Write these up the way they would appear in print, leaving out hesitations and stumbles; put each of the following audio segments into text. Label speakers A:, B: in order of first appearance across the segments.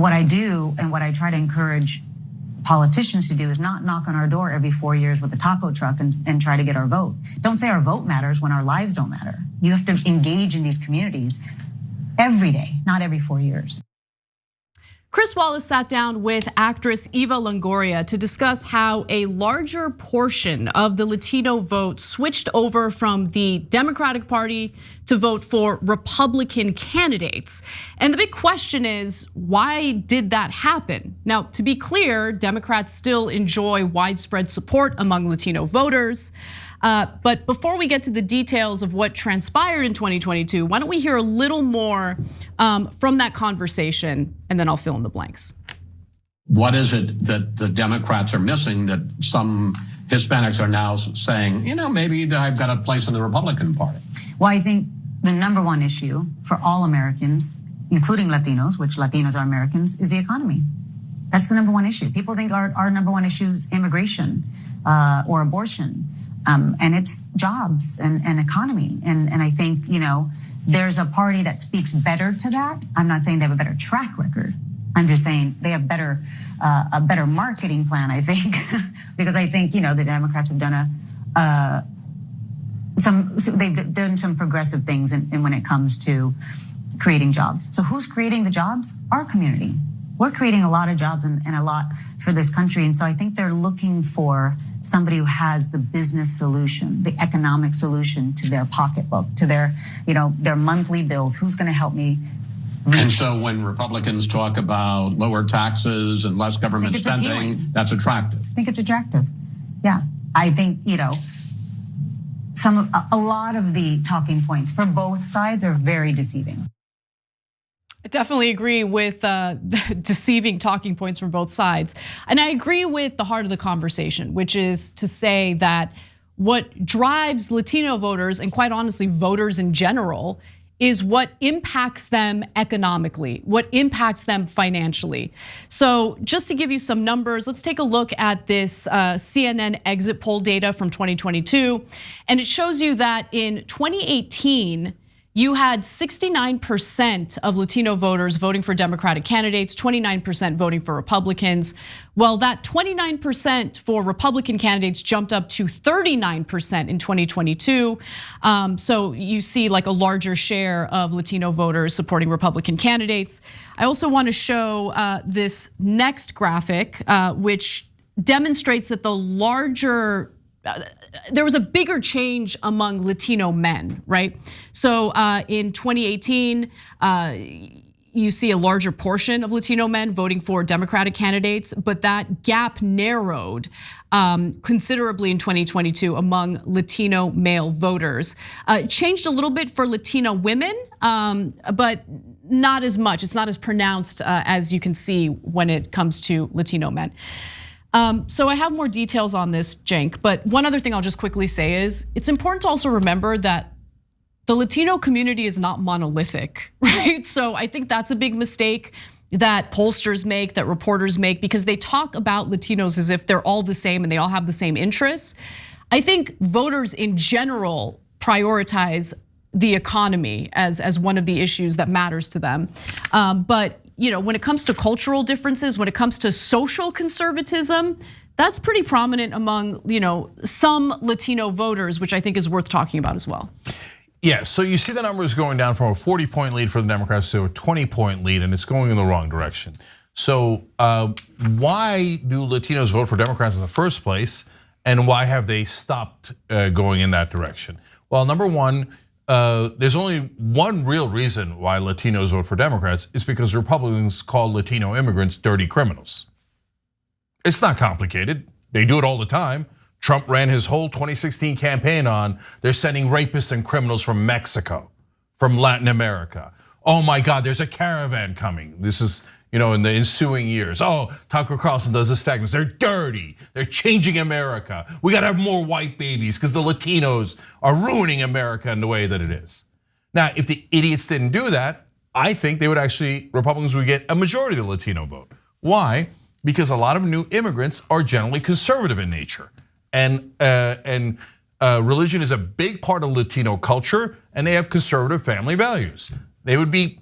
A: what I do and what I try to encourage politicians to do is not knock on our door every 4 years with a taco truck and try to get our vote. Don't say our vote matters when our lives don't matter. You have to engage in these communities every day, not every 4 years.
B: Chris Wallace sat down with actress Eva Longoria to discuss how a larger portion of the Latino vote switched over from the Democratic Party to vote for Republican candidates. And the big question is, why did that happen? Now, to be clear, Democrats still enjoy widespread support among Latino voters. But before we get to the details of what transpired in 2022, why don't we hear a little more from that conversation, and then I'll fill in the blanks.
C: What is it that the Democrats are missing that some Hispanics are now saying, maybe I've got a place in the Republican Party?
A: Well, I think the number one issue for all Americans, including Latinos, which Latinos are Americans, is the economy. That's the number one issue. People think our number one issue is immigration or abortion. And it's jobs and economy. And I think, there's a party that speaks better to that. I'm not saying they have a better track record. I'm just saying they have a better marketing plan, I think, because I think, the Democrats have done they've done some progressive things in when it comes to creating jobs. So who's creating the jobs? Our community. We're creating a lot of jobs and a lot for this country. And so I think they're looking for somebody who has the business solution, the economic solution to their pocketbook, to their, their monthly bills. Who's going to help me?
C: And so when Republicans talk about lower taxes and less government spending, appealing. That's attractive.
A: I think it's attractive. Yeah. I think, a lot of the talking points for both sides are very deceiving.
B: I definitely agree with the deceiving talking points from both sides. And I agree with the heart of the conversation, which is to say that what drives Latino voters, and quite honestly, voters in general, is what impacts them economically, what impacts them financially. So just to give you some numbers, let's take a look at this CNN exit poll data from 2022. And it shows you that in 2018, you had 69% of Latino voters voting for Democratic candidates, 29% voting for Republicans. Well, that 29% for Republican candidates jumped up to 39% in 2022. So you see like a larger share of Latino voters supporting Republican candidates. I also want to show this next graphic, which demonstrates that there was a bigger change among Latino men, right? So in 2018, you see a larger portion of Latino men voting for Democratic candidates, but that gap narrowed considerably in 2022 among Latino male voters. It changed a little bit for Latino women, but not as much. It's not as pronounced as you can see when it comes to Latino men. So I have more details on this, Cenk, but one other thing I'll just quickly say is it's important to also remember that the Latino community is not monolithic, right? So I think that's a big mistake that pollsters make, that reporters make, because they talk about Latinos as if they're all the same and they all have the same interests. I think voters in general prioritize the economy as one of the issues that matters to them. But when it comes to cultural differences, when it comes to social conservatism, that's pretty prominent among some Latino voters, which I think is worth talking about as well.
D: Yeah, so you see the numbers going down from a 40-point lead for the Democrats to a 20-point lead, and it's going in the wrong direction. So why do Latinos vote for Democrats in the first place, and why have they stopped going in that direction? Well, number one, there's only one real reason why Latinos vote for Democrats is because Republicans call Latino immigrants dirty criminals. It's not complicated. They do it all the time. Trump ran his whole 2016 campaign on they're sending rapists and criminals from Mexico, from Latin America. Oh my God, there's a caravan coming. This is, in the ensuing years. Oh, Tucker Carlson does this segment. They're dirty. They're changing America. We got to have more white babies because the Latinos are ruining America in the way that it is. Now, if the idiots didn't do that, I think Republicans would get a majority of the Latino vote. Why? Because a lot of new immigrants are generally conservative in nature. And religion is a big part of Latino culture, and they have conservative family values. They would be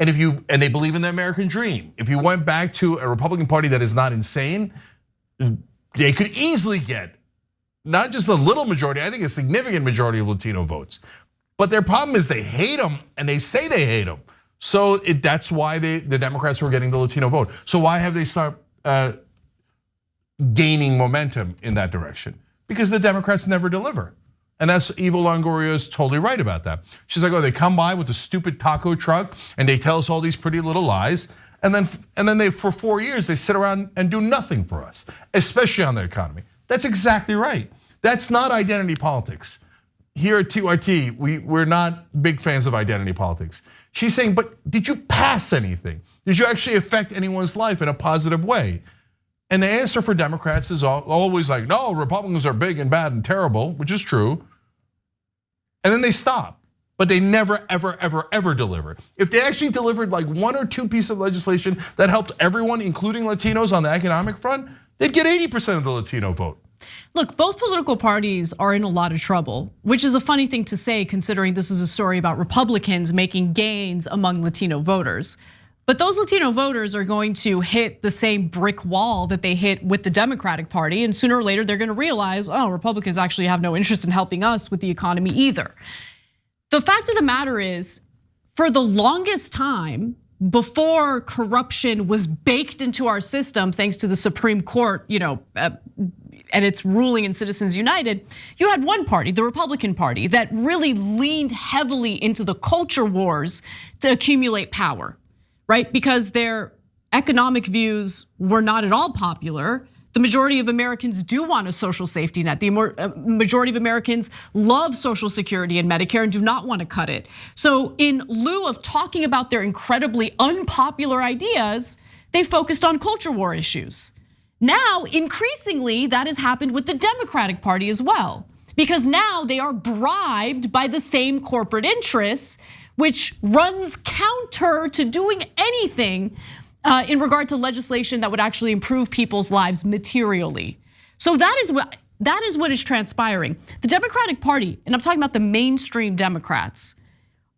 D: And they believe in the American dream. If you went back to a Republican Party that is not insane, they could easily get not just a little majority, I think a significant majority of Latino votes. But their problem is they hate them, and they say they hate them. So that's why the Democrats were getting the Latino vote. So why have they started gaining momentum in that direction? Because the Democrats never deliver. And that's Eva Longoria is totally right about that. She's like, oh, they come by with a stupid taco truck and they tell us all these pretty little lies. And then they, for 4 years, they sit around and do nothing for us, especially on the economy. That's exactly right. That's not identity politics. Here at TYT, we're not big fans of identity politics. She's saying, but did you pass anything? Did you actually affect anyone's life in a positive way? And the answer for Democrats is always like, no, Republicans are big and bad and terrible, which is true. And then they stop, but they never, ever, ever, ever deliver. If they actually delivered like 1 or 2 pieces of legislation that helped everyone, including Latinos on the economic front, they'd get 80% of the Latino vote.
B: Look, both political parties are in a lot of trouble, which is a funny thing to say considering this is a story about Republicans making gains among Latino voters. But those Latino voters are going to hit the same brick wall that they hit with the Democratic Party, and sooner or later they're going to realize, oh, Republicans actually have no interest in helping us with the economy either. The fact of the matter is, for the longest time, before corruption was baked into our system, thanks to the Supreme Court, and its ruling in Citizens United, you had one party, the Republican Party, that really leaned heavily into the culture wars to accumulate power, right? Because their economic views were not at all popular. The majority of Americans do want a social safety net. The majority of Americans love Social Security and Medicare and do not want to cut it. So in lieu of talking about their incredibly unpopular ideas, they focused on culture war issues. Now, increasingly, that has happened with the Democratic Party as well, because now they are bribed by the same corporate interests, which runs counter to doing anything in regard to legislation that would actually improve people's lives materially. So that is what is transpiring. The Democratic Party, and I'm talking about the mainstream Democrats,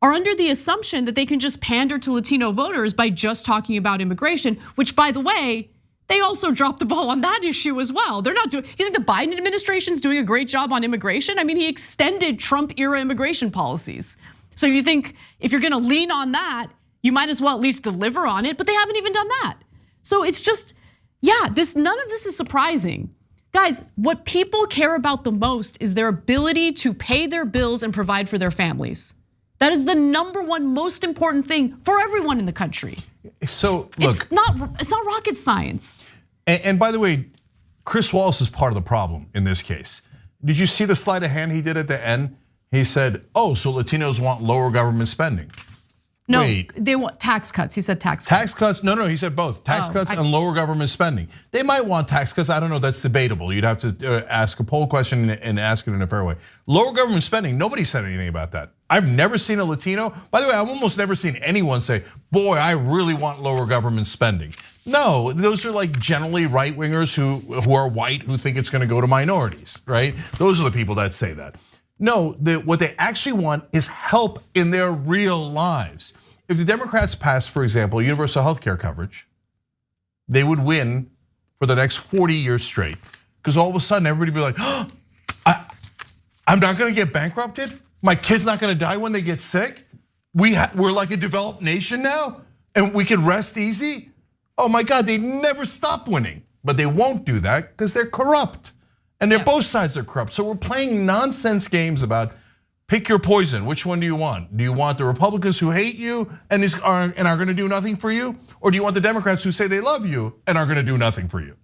B: are under the assumption that they can just pander to Latino voters by just talking about immigration, which, by the way, they also dropped the ball on that issue as well. They're not doing, you think the Biden administration's doing a great job on immigration? I mean, he extended Trump era immigration policies. So you think if you're gonna lean on that, you might as well at least deliver on it, but they haven't even done that. So it's just, yeah, none of this is surprising. Guys, what people care about the most is their ability to pay their bills and provide for their families. That is the #1 most important thing for everyone in the country.
D: So look,
B: it's not rocket science.
D: And by the way, Chris Wallace is part of the problem in this case. Did you see the sleight of hand he did at the end? He said, oh, so Latinos want lower government spending.
B: No,
D: Wait.
B: They want tax cuts. He said tax cuts.
D: Tax cuts, no, he said both. Tax cuts and lower government spending. They might want tax cuts, I don't know, that's debatable. You'd have to ask a poll question and ask it in a fair way. Lower government spending, nobody said anything about that. I've never seen a Latino, by the way, I've almost never seen anyone say, boy, I really want lower government spending. No, those are like generally right wingers who are white, who think it's gonna go to minorities, right? Those are the people that say that. No, what they actually want is help in their real lives. If the Democrats passed, for example, universal health care coverage, they would win for the next 40 years straight. Because all of a sudden, everybody would be like, oh, I'm not gonna get bankrupted? My kid's not gonna die when they get sick? We're like a developed nation now, and we can rest easy? Oh my God, they never stop winning. But they won't do that because they're corrupt. And both sides are corrupt. So we're playing nonsense games about pick your poison. Which one do you want? Do you want the Republicans who hate you and are gonna do nothing for you? Or do you want the Democrats who say they love you and are gonna do nothing for you?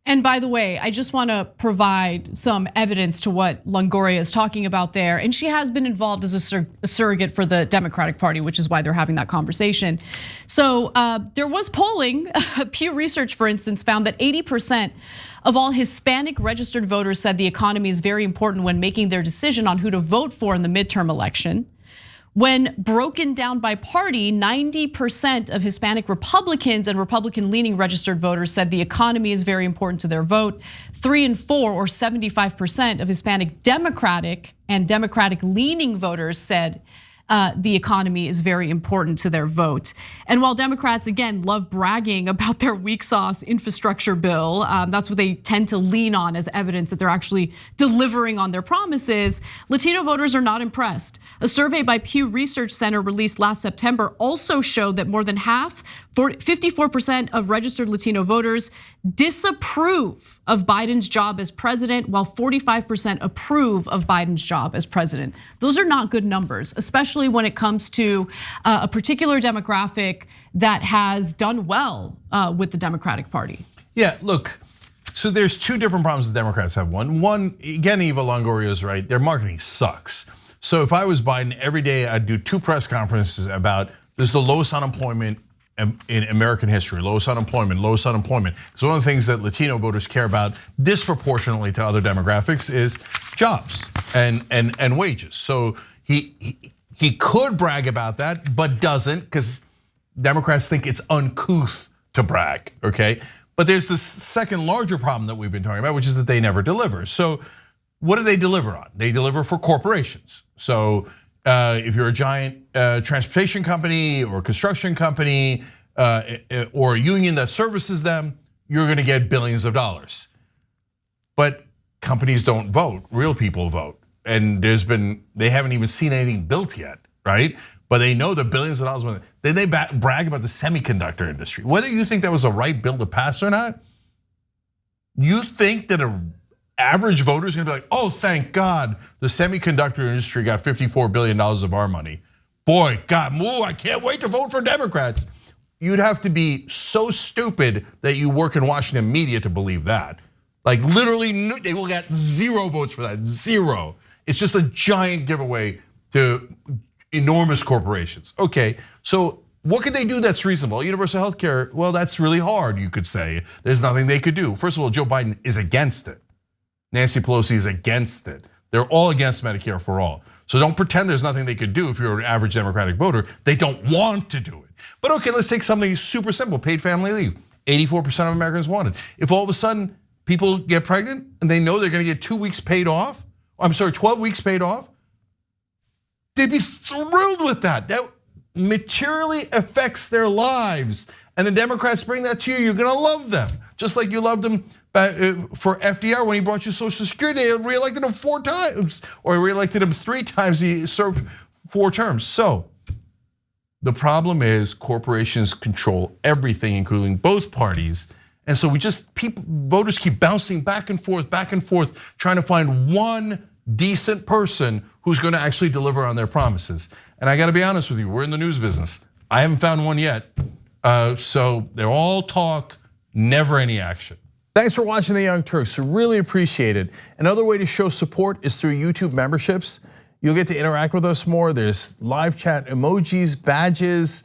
B: And by the way, I just want to provide some evidence to what Longoria is talking about there. And she has been involved as a surrogate for the Democratic Party, which is why they're having that conversation. So there was polling, Pew Research, for instance, found that 80% of all Hispanic registered voters said the economy is very important when making their decision on who to vote for in the midterm election. When broken down by party, 90% of Hispanic Republicans and Republican-leaning registered voters said the economy is very important to their vote. 3 and 4, or 75% of Hispanic Democratic and Democratic-leaning voters said the economy is very important to their vote. And while Democrats, again, love bragging about their weak sauce infrastructure bill, that's what they tend to lean on as evidence that they're actually delivering on their promises, Latino voters are not impressed. A survey by Pew Research Center released last September also showed that more than half, 54% of registered Latino voters disapprove of Biden's job as president, while 45% approve of Biden's job as president. Those are not good numbers, especially when it comes to a particular demographic that has done well with the Democratic Party.
D: Yeah, look, so there's two different problems the Democrats have. One, again, Eva Longoria is right, their marketing sucks. So if I was Biden, every day I'd do 2 press conferences about this is the lowest unemployment in American history, lowest unemployment. Because one of the things that Latino voters care about disproportionately to other demographics is jobs and wages. So he could brag about that, but doesn't, because Democrats think it's uncouth to brag, okay? But there's this second larger problem that we've been talking about, which is that they never deliver. So what do they deliver on? They deliver for corporations. So if you're a giant transportation company or construction company or a union that services them, you're gonna get billions of dollars. But companies don't vote, real people vote. And they haven't even seen anything built yet, right? But they know the billions of dollars. Then they brag about the semiconductor industry. Whether you think that was the right bill to pass or not, you think that an average voter is gonna be like, oh, thank God the semiconductor industry got $54 billion of our money. Boy, God, I can't wait to vote for Democrats. You'd have to be so stupid that you work in Washington media to believe that. Like literally, they will get 0 votes for that, 0. It's just a giant giveaway to enormous corporations. Okay, so what could they do that's reasonable? Universal health care, well, that's really hard, you could say. There's nothing they could do. First of all, Joe Biden is against it. Nancy Pelosi is against it. They're all against Medicare for all. So don't pretend there's nothing they could do if you're an average Democratic voter. They don't want to do it. But okay, let's take something super simple, paid family leave. 84% of Americans want it. If all of a sudden people get pregnant and they know they're gonna get 2 weeks paid off, 12 weeks paid off, they'd be thrilled with that. That materially affects their lives. And the Democrats bring that to you, you're gonna love them. Just like you loved them for FDR when he brought you Social Security, they reelected him 4 times, or reelected him 3 times, he served 4 terms. So the problem is corporations control everything, including both parties. And so voters keep bouncing back and forth, trying to find one decent person who's gonna actually deliver on their promises. And I gotta be honest with you, we're in the news business. I haven't found one yet. So they're all talk, never any action. Thanks for watching The Young Turks, really appreciate it. Another way to show support is through YouTube memberships. You'll get to interact with us more. There's live chat emojis, badges.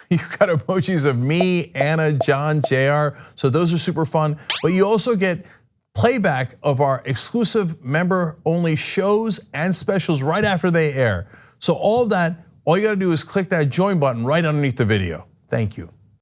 D: You've got emojis of me, Anna, John, JR. So those are super fun. But you also get playback of our exclusive member-only shows and specials right after they air. So all of that, all you gotta do is click that join button right underneath the video. Thank you.